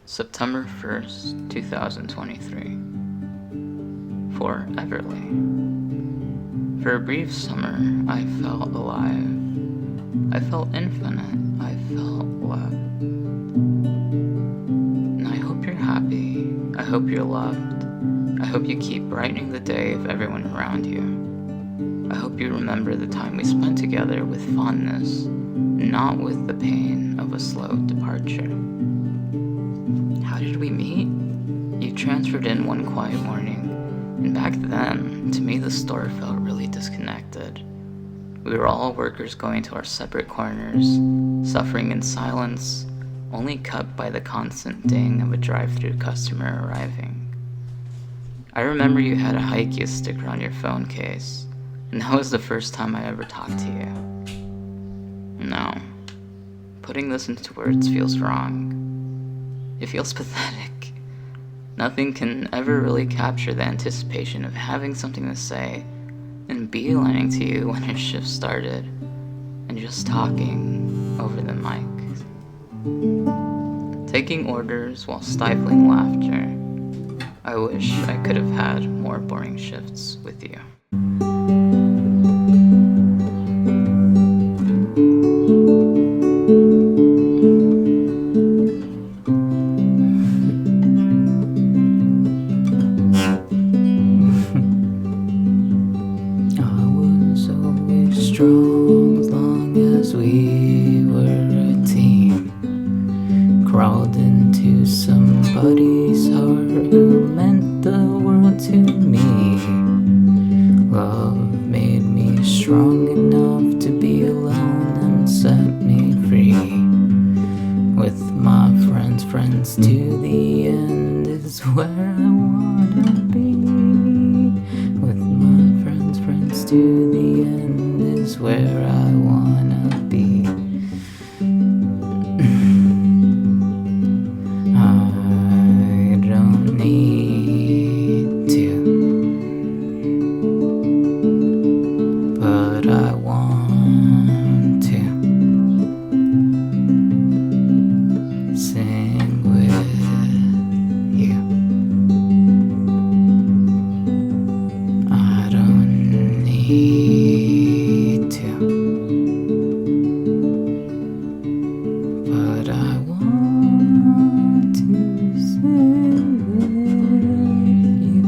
September 1st, 2023. For Everly. For a brief summer, I felt alive. I felt infinite. I felt loved. And I hope you're happy. I hope you're loved. I hope you keep brightening the day of everyone around you. I hope you remember the time we spent together with fondness, not with the pain of a slow departure. How did we meet? You transferred in one quiet morning, and back then, to me the store felt really disconnected. We were all workers going to our separate corners, suffering in silence, only cut by the constant ding of a drive-thru customer arriving. I remember you had a Haiku sticker on your phone case, and that was the first time I ever talked to you. No, putting this into words feels wrong. It feels pathetic. Nothing can ever really capture the anticipation of having something to say and beelining to you when your shift started and just talking over the mic. Taking orders while stifling laughter. I wish I could have had more boring shifts with you. Strong as long as we were a team. Crawled into somebody's heart who meant the world to me. Love made me strong enough to be alone and set me free. With my friends to the end is where I wanna be. With my friends to the end is where I wanna be. I don't need to, but I want to sing with you. I don't need to, but I want to sing with you.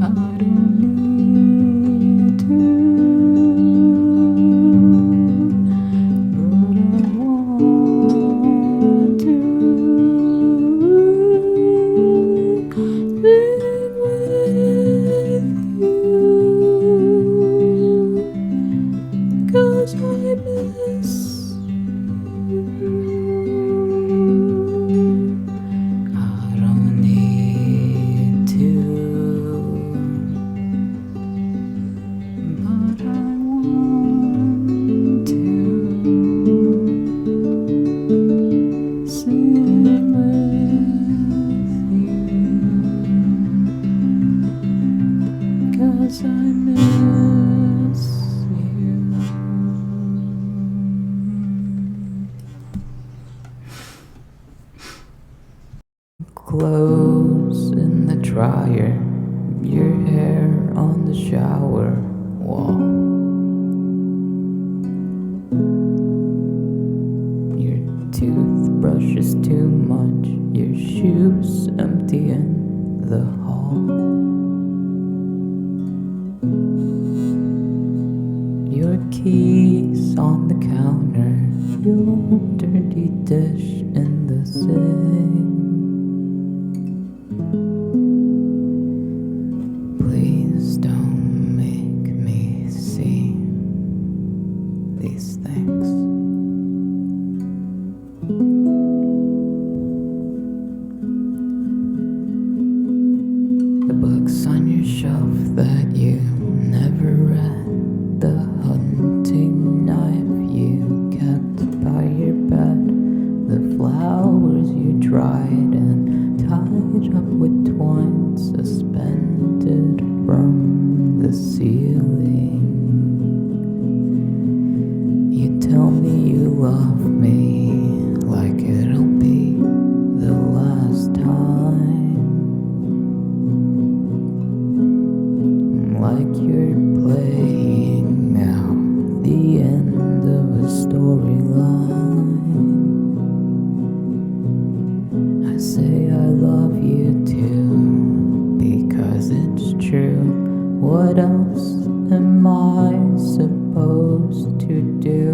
I don't need to, but I want to sing with you. 'Cause I miss you. I don't need to, but I want to sing with you. 'Cause I miss you. Clothes in the dryer, your hair on the shower wall. Your toothbrush is too much, your shoes empty in the hall. Your keys on the counter, your dirty dish in the sink. Please don't make me see these things. The books on your shelf that you never read, the hunting knife you kept by your bed, the flowers you dried and tied up with twine suspended from the ceiling. You tell me you love me like it'll be the last say I love you too, because it's true. What else am I supposed to do?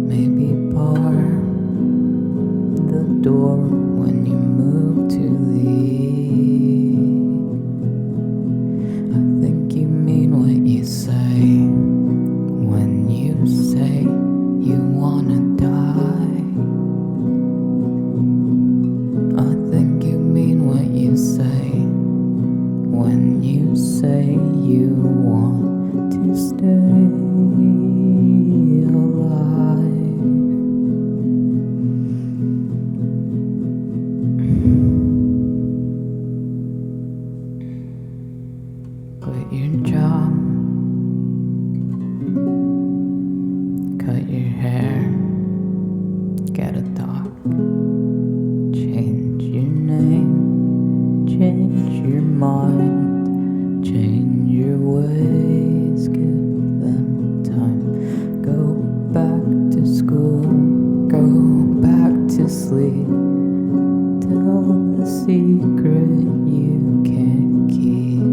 Maybe bar the door when you move to leave. I think you mean what you say when you say you wanna die. I think you mean what you say when you say you want to stay alive. Quit your job, cut your hair, get a dog, change your name, change your mind, change your ways, give them time. Go back to school, go back to sleep. Tell the secret you can't keep.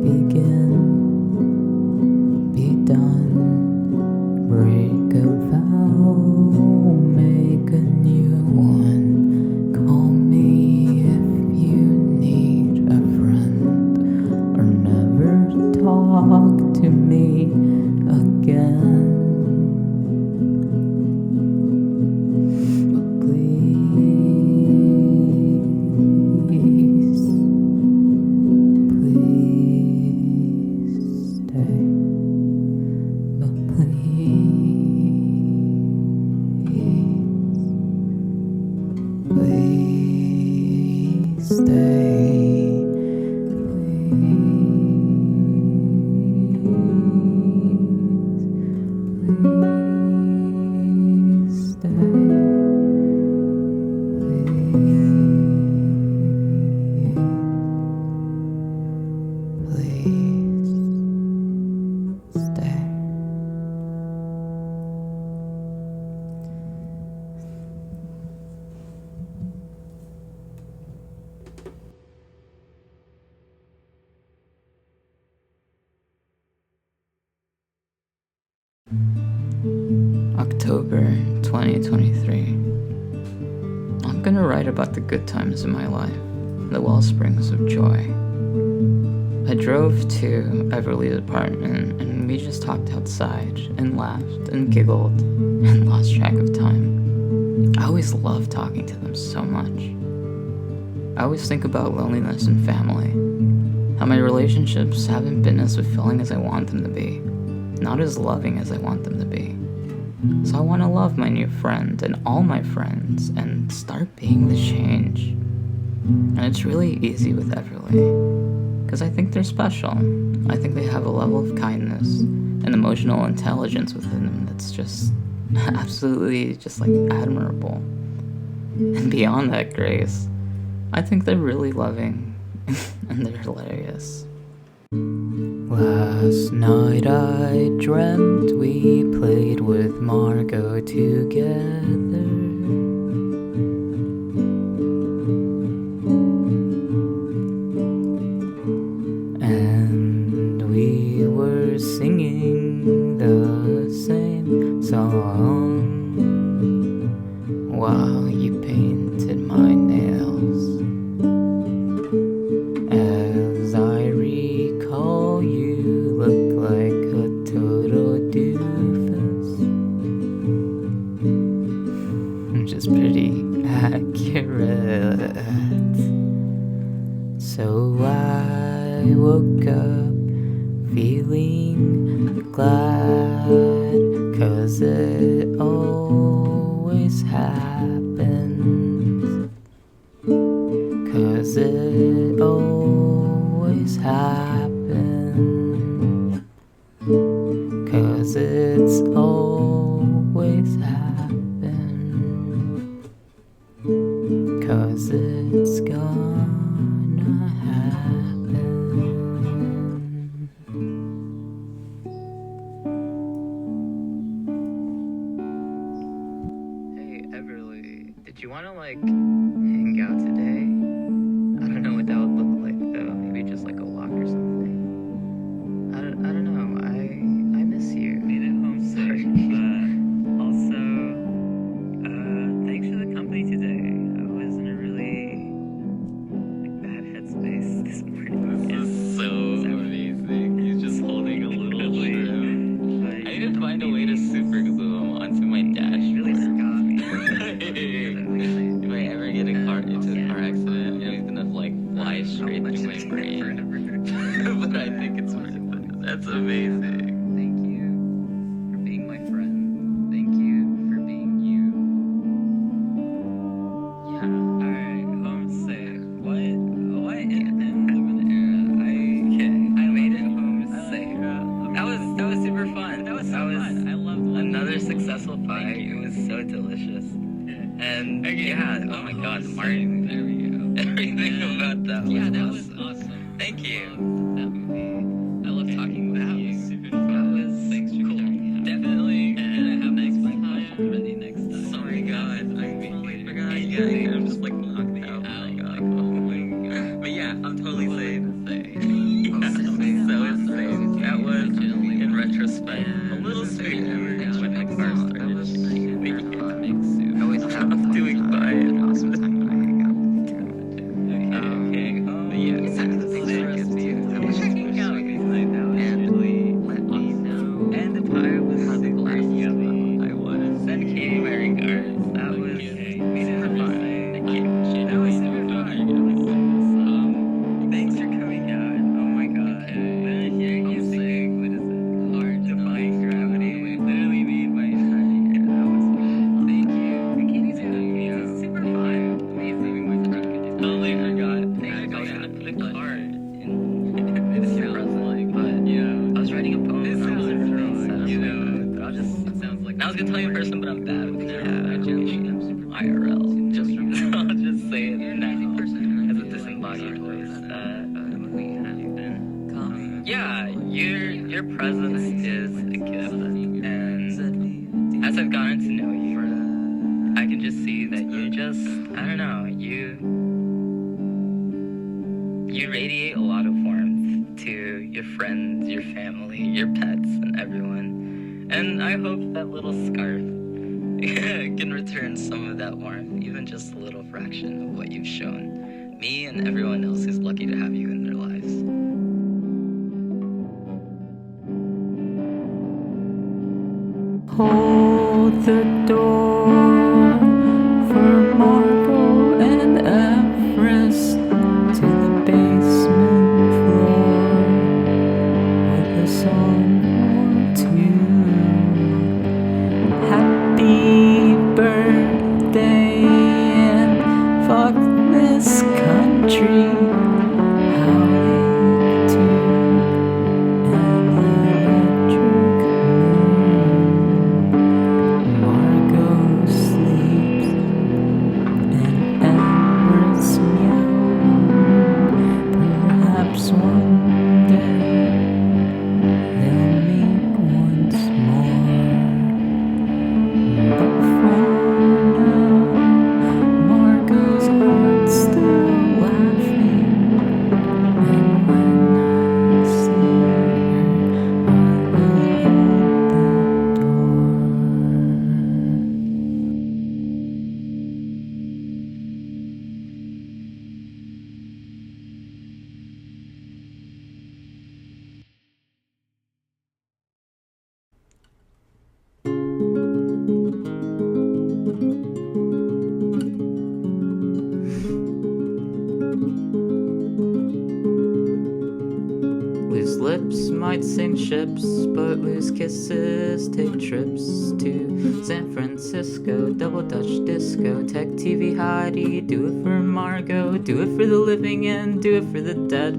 Begin, be done, break a vow, make a new one. Call me if you need a friend, or never talk to me again. But please, please stay. But please stay. Please stay. Please stay. October 2023. I'm gonna write about the good times in my life, the wellsprings of joy. I drove to Everly's apartment and we just talked outside and laughed and giggled and lost track of time. I always love talking to them so much. I always think about loneliness and family, how my relationships haven't been as fulfilling as I want them to be, not as loving as I want them to be. So I want to love my new friend and all my friends and start being the change. And it's really easy with Everly, because I think they're special. I think they have a level of kindness and emotional intelligence within them that's just absolutely just like admirable. And beyond that grace, I think they're really loving and they're hilarious. Last night I dreamt we played with Margo together. And we were singing the same song while you painted my nails. As I recall, you look like a total doofus, which is pretty accurate. So I woke up feeling glad, 'cause it always happens. 'Cause it always happens. 'Cause it's always happened. 'Cause it's gonna happen. Hey Everly, did Did you want to, like, hang out today? I don't know what that would look like, though. Maybe just, like, a walk or something. I don't know. I miss you. Made it homesick, but also, thanks for the company today. I was in a really, like, bad headspace this morning. This is so amazing. He's just holding a little shrimp. I need to find a way to super glue him onto my dashboard. Really scarred me. If I ever get into a car accident, he's gonna like fly straight through my brain. But I think it's worth it. That's amazing. Thank you for being my friend. Thank you for being you. Yeah. Alright, homesick. What in an era? I made it home safe. That was super fun. That was fun. I loved it. Another successful fight. It was so delicious. And yeah, oh my god, Martin. There we go. Everything about that was awesome. That was awesome. Thank you. That movie. I love talking with you. That was super fun. That was thanks for cool. Definitely gonna have next time. Ready next time. Oh my god, I totally forgot. Yeah, I'm just like knocked out. Oh my god. But yeah, I'm totally safe. Yeah, so insane. That was, in retrospect, a little sweet when the car started. I always have doing fine. Awesome time when I hang out with you. Okay. But yeah, send me the pictures too. I wish I could hang out with you now. And let me know. And the tire was super yummy. I was. Send Katie my regards. That was super fun. Thank you. That was super fun. Thanks for coming out. Oh my god. Literally hearing you sing. What is it? Hard defying gravity. Literally made my entire year. That was fun. Thank you. It's super fun. Amazing. Totally forgot. I was gonna put a card in this present, but I was writing a poem. I was but I'll just. It sounds like. I was gonna tell you in person, but I'm bad with imagination. IRL. I'll just say it now as a disembodied voice. Yeah, your presence is a gift, and as I've gotten to know you, I can just see that you just, I don't know, you radiate a lot of warmth to your friends, your family, your pets, and everyone. And I hope that little scarf can return some of that warmth, even just a little fraction of what you've shown me and everyone else who's lucky to have you in their lives. Hold the door for Margo and Everest to the basement floor with a song or two. Happy birthday and fuck this country. Howling to an electric moon. Margo sleeps and Everest meow. Perhaps one day they'll meet once more. But for now, Margo's heart's still laughing. And when I see her, I will hold the door. Loose lips might sink ships, but loose kisses take trips to San Francisco, double Dutch disco, tech TV hottie. Do it for Margo, do it for the living and do it for the dead.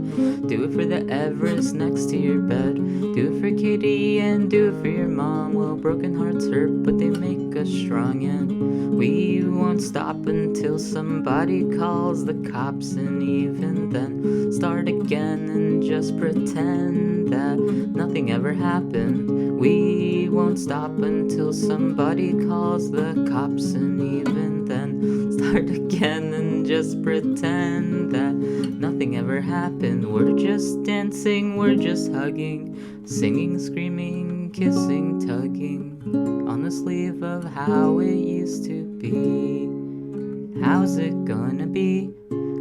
Do it for the Everest next to your bed. Do it for Katie and do it for your mom. Well, broken hearts hurt, but they make us strong, and we won't stop until somebody calls the cops, and even then start again and just pretend that nothing ever happened. We won't stop until somebody calls the cops, and even then start again and just pretend that nothing ever happened. We're just dancing, we're just hugging, singing, screaming, kissing, tugging on the sleeve of how it used to be. How's it gonna be?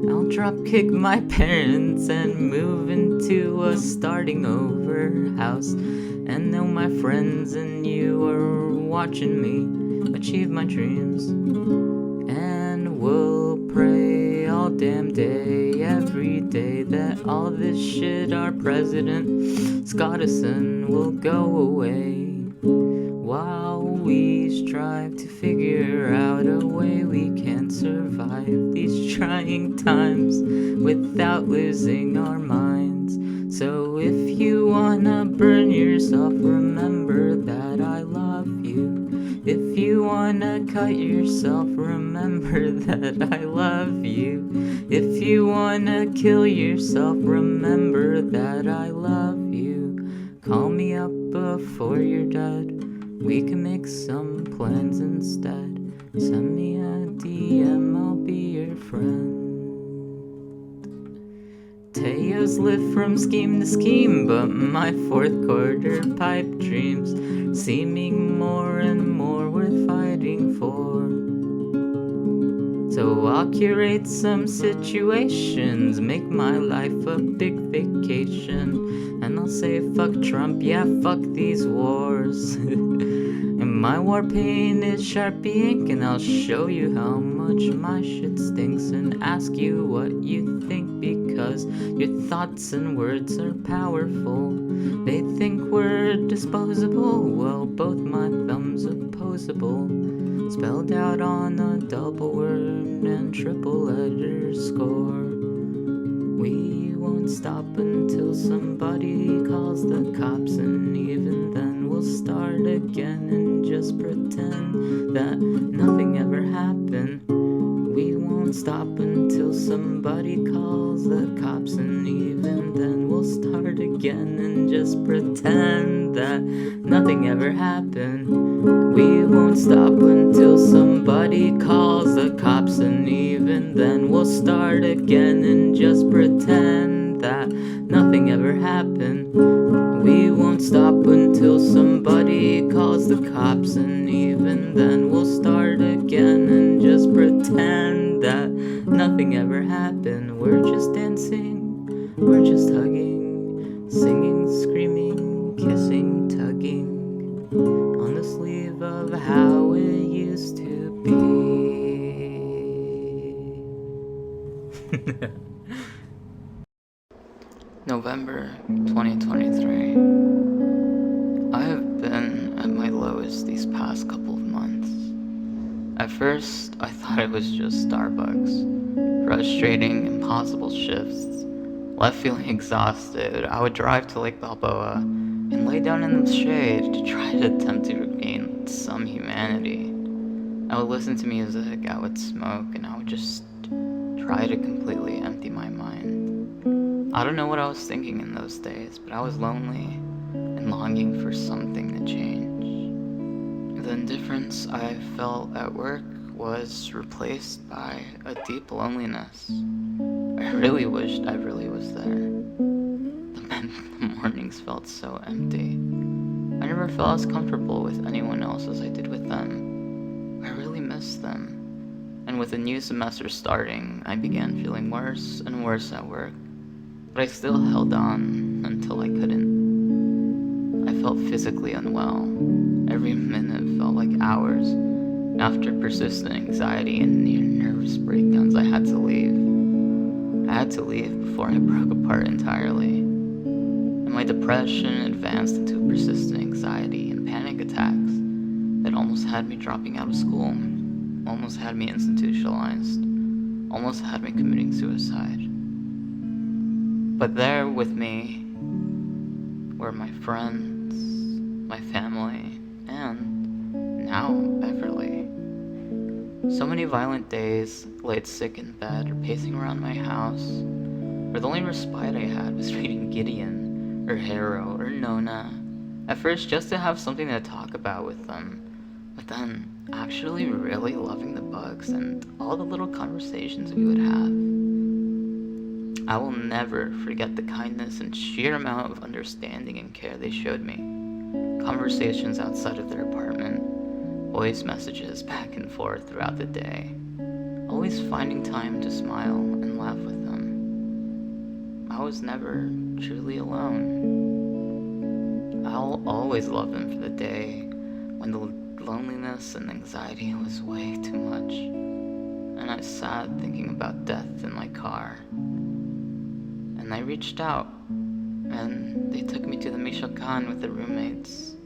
I'll drop kick my parents and move into a starting over house. And know my friends and you are watching me achieve my dreams. And we'll pray all damn day, every day, that all this shit our president Scottison will go away. While we strive to figure out a way we can survive these trying times without losing our minds. So if you wanna burn yourself, remember that I love you. If you wanna cut yourself, remember that I love you. If you wanna kill yourself, remember that I love you. Call me up before you're dead. We can make some plans instead. Send me a DM, I'll be your friend. Teos live from scheme to scheme, but my fourth quarter pipe dreams seeming more and more worth fighting for. So I'll curate some situations, make my life a big vacation, and I'll say fuck Trump, yeah fuck these wars. And my war paint is Sharpie ink, and I'll show you how much my shit stinks and ask you what you think, because your thoughts and words are powerful. They think we're disposable, well both my thumbs opposable, spelled out on a double word and triple letter score. We won't stop until somebody calls the cops, and even then we'll start again and just pretend that nothing ever happened. We won't stop until somebody calls the cops, and even then we'll start again and just pretend that nothing ever happened. We won't stop until somebody calls the cops, and even then we'll start again and just pretend that nothing ever happened. We won't stop until somebody calls the cops, and even then we'll start again and just pretend that nothing ever happened. We're just dancing, we're just hugging, singing, screaming, kissing, tugging on the sleeve of how it used to be. November 2023. I have been at my lowest these past couple of months. At first, I thought it was just Starbucks. Frustrating, impossible shifts. Left feeling exhausted, I would drive to Lake Balboa and lay down in the shade to try to attempt to regain some humanity. I would listen to music, I would smoke, and I would just try to completely empty my mind. I don't know what I was thinking in those days, but I was lonely and longing for something to change. The indifference I felt at work was replaced by a deep loneliness. I really wished I really was there. The mornings felt so empty. I never felt as comfortable with anyone else as I did with them. I really missed them. And with a new semester starting, I began feeling worse and worse at work. But I still held on until I couldn't. I felt physically unwell. Every minute felt like hours. After persistent anxiety and near nervous breakdowns, I had to leave. I had to leave before I broke apart entirely. And my depression advanced into persistent anxiety and panic attacks that almost had me dropping out of school, almost had me institutionalized, almost had me committing suicide. But there with me were my friends, my family, and now Beverly. So many violent days, laid sick in bed or pacing around my house, where the only respite I had was reading Gideon, or Harrow, or Nona, at first just to have something to talk about with them. But then, actually really loving the books and all the little conversations we would have. I will never forget the kindness and sheer amount of understanding and care they showed me. Conversations outside of their apartment, voice messages back and forth throughout the day, always finding time to smile and laugh with them. I was never truly alone. I'll always love them for the day when the loneliness and anxiety was way too much, and I sat thinking about death in my car. And I reached out, and they took me to the Mishokan with the roommates,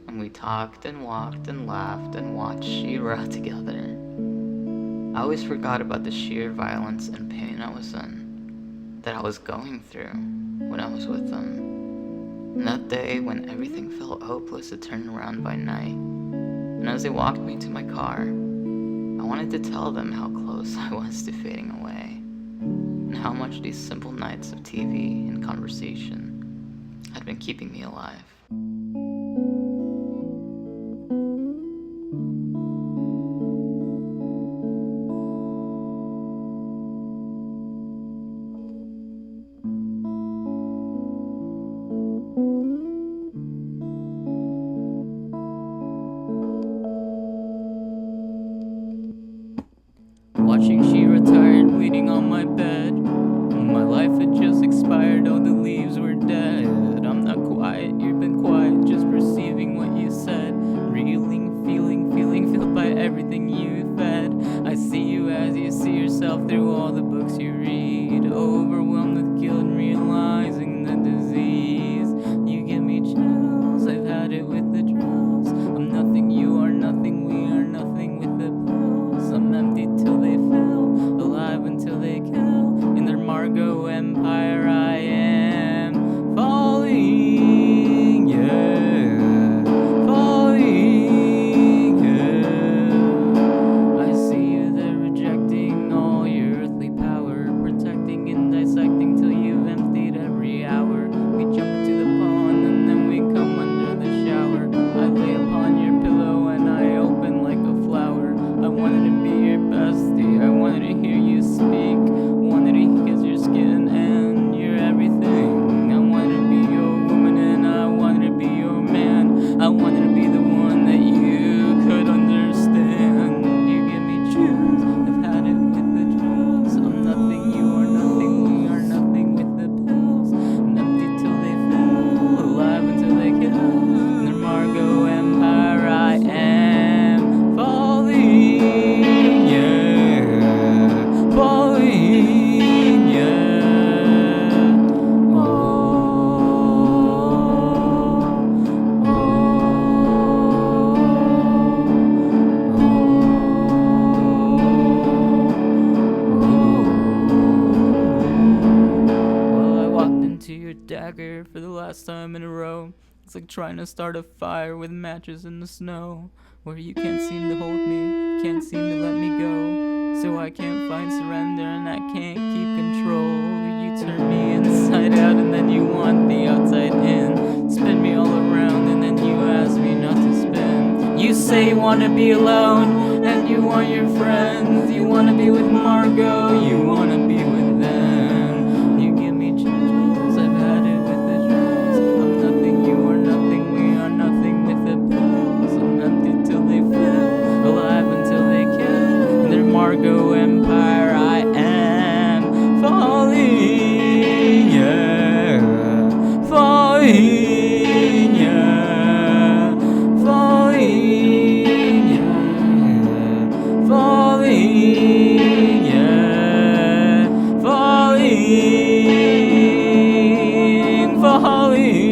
and we talked and walked and laughed and watched She-Ra together. I always forgot about the sheer violence and pain I was in, that I was going through when I was with them. And that day when everything felt hopeless to turn around by night, and as they walked me to my car, I wanted to tell them how close I was to fading away, and how much these simple nights of TV and conversation had been keeping me alive. Watching she retired, bleeding on my bed. My life had just expired, all the leaves were dead. I'm not quiet, you've been quiet, just perceiving what you said. Reeling, feeling, filled by everything you fed. I see you as you see yourself through all the books you read. Overwhelmed with guilt and realizing the disease. You give me chills, I've had it with the drills. I'm nothing, you are nothing, we are nothing with the pills. I'm empty till they fill, alive until they kill. In their Margo empire I am falling, yeah, falling, yeah. I see you there rejecting all your earthly power, protecting and dissecting till you've emptied every hour. We jump into the pond and then we come under the shower. I lay upon your pillow and I open like a flower. I wanted to be your bestie, I wanted to hear you speak, wanted to kiss your skin and your everything. I wanted to be your woman and I wanted to be your man. I wanted to be the one that you could understand. You give me chills, I've had it with the drills. I'm nothing, you are nothing, we are nothing with the pills. I'm empty till they fill, alive until they kill. In their Margo empire I am falling, yeah, falling, yeah. Oh, oh, Well, I walked into your dagger for the last time in a row. It's like trying to start a fire with matches in the snow, where you can't seem to hold me, can't seem to let me go. So I can't find surrender and I can't keep control. You turn me inside out and then you want the outside in. Spin me all around and then you ask me not to spin. You say you wanna be alone and you want your friends. You wanna be with Margo, you wanna be with them. You give me chills, I've had it with the drills. I'm nothing, you are nothing, we are nothing with the pills. I'm empty till they fill, alive until they kill. In their Margo empire I am falling, yeah, falling, yeah, falling, yeah, falling, yeah, falling, falling.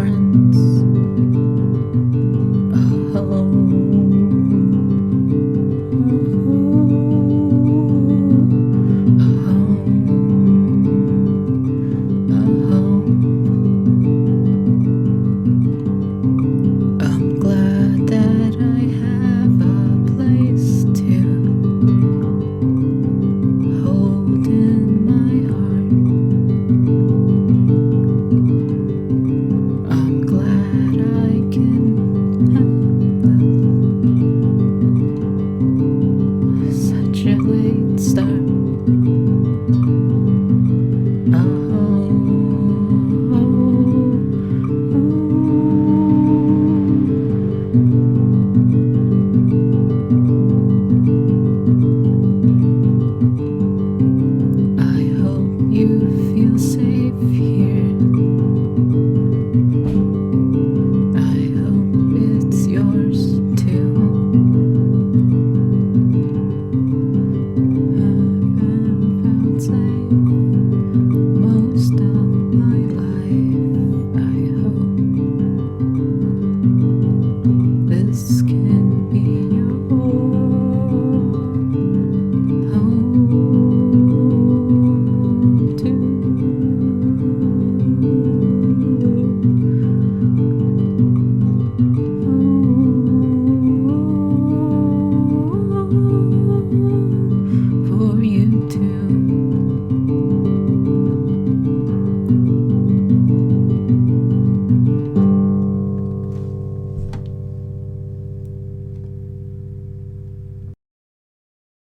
friends.